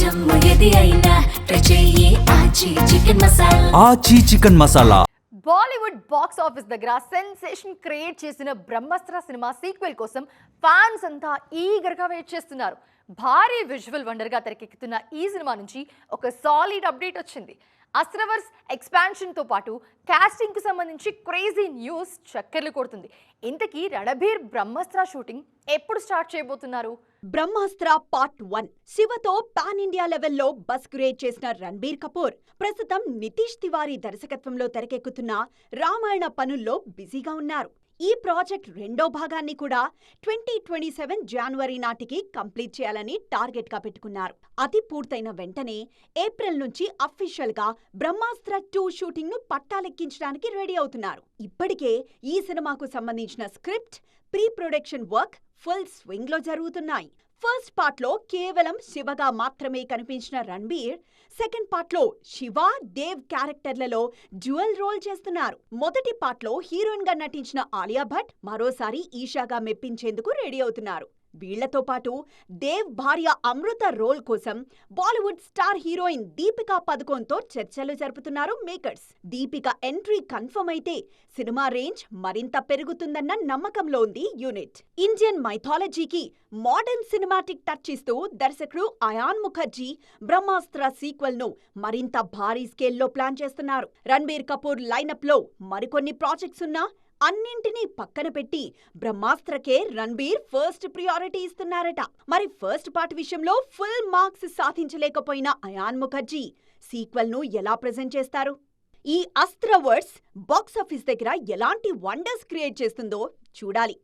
ఏది అయినా ట్రై చెయ్యి ఆచి చికెన్ మసాలా. ఆచి chicken masala. Bollywood box office దగ్గర సెన్సేషన్ క్రియేట్ చేసిన బ్రహ్మాస్త్ర సినిమా సీక్వెల్ కోసం ఫ్యాన్స్ అంతా ఈగర్గా వెయిట్ చేస్తున్నారు. భారీ విజువల్ వండర్ గా తెరకెక్కుతున్న ఈ సినిమా నుంచి ఒక సాలిడ్ అప్డేట్ వచ్చింది. అస్త్రవర్స్ ఎక్స్పాన్షన్ తో పాటు కాస్టింగ్ కు సంబంధించి క్రేజీ న్యూస్ చక్కర్లు కొడుతుంది. ఇంతకీ రణబీర్ బ్రహ్మాస్త్ర షూటింగ్ ఎప్పుడు స్టార్ట్ చేయబోతున్నారు? బ్రహ్మాస్త్ర పార్ట్ 1 శివతో పాన్ ఇండియా లెవెల్లో బస్ క్రియేట్ చేసిన రణబీర్ కపూర్ ప్రస్తుతం నితీష్ తివారీ దర్శకత్వంలో తెరకెక్కుతున్న రామాయణ పనుల్లో బిజీగా ఉన్నారు. ఈ ప్రాజెక్ట్ రెండో భాగాన్ని కూడా 2027 జనవరి నాటికి కంప్లీట్ చేయాలని టార్గెట్ గా పెట్టుకున్నారు. అది పూర్తయిన వెంటనే ఏప్రిల్ నుంచి అఫీషియల్ గా బ్రహ్మాస్త్ర 2 షూటింగ్ ను పట్టాలెక్కించడానికి రెడీ అవుతున్నారు. ఇప్పటికే ఈ సినిమాకు సంబంధించిన script, pre production work full swing లో జరుగుతున్నాయి. ఫస్ట్ పార్ట్ లో కేవలం శివగా మాత్రమే కనిపించిన రణబీర్ సెకండ్ పార్ట్ లో శివ, దేవ్ క్యారెక్టర్లలో డ్యూయల్ రోల్ చేస్తున్నారు. మొదటి పార్ట్ లో హీరోయిన్ గా నటించిన ఆలియా భట్ మరోసారి ఈషాగా మెప్పించేందుకు రెడీ అవుతున్నారు. వీళ్లతో పాటు దేవ్ భార్య అమృత రోల్ కోసం బాలీవుడ్ స్టార్ హీరోయిన్ దీపికా పదుకోన్తో చర్చలు జరుపుతున్నారు మేకర్స్. దీపిక ఎంట్రీ కన్ఫర్మ్ అయితే సినిమా రేంజ్ మరింత పెరుగుతుందన్న నమ్మకంలో ఉంది యూనిట్. ఇండియన్ మైథాలజీకి మోడర్న్ సినిమాటిక్ టచ్ ఇస్తూ దర్శకుడు అయాన్ ముఖర్జీ బ్రహ్మాస్త్ర సీక్వెల్ ను మరింత భారీ స్కేల్లో ప్లాన్ చేస్తున్నారు. రణబీర్ కపూర్ లైనప్ లో మరికొన్ని ప్రాజెక్ట్స్ ఉన్నా అన్నింటినీ పక్కన పెట్టి బ్రహ్మాస్త్రకే రణబీర్ ఫస్ట్ ప్రియారిటీ ఇస్తున్నారట. మరి ఫస్ట్ పార్ట్ విషయంలో ఫుల్ మార్క్స్ సాధించలేకపోయిన అయాన్ ముఖర్జీ సీక్వెల్ ను ఎలా ప్రెజెంట్ చేస్తారు? ఈ అస్త్ర వర్డ్స్ బాక్సాఫీస్ దగ్గర ఎలాంటి వండర్స్ క్రియేట్ చేస్తుందో చూడాలి.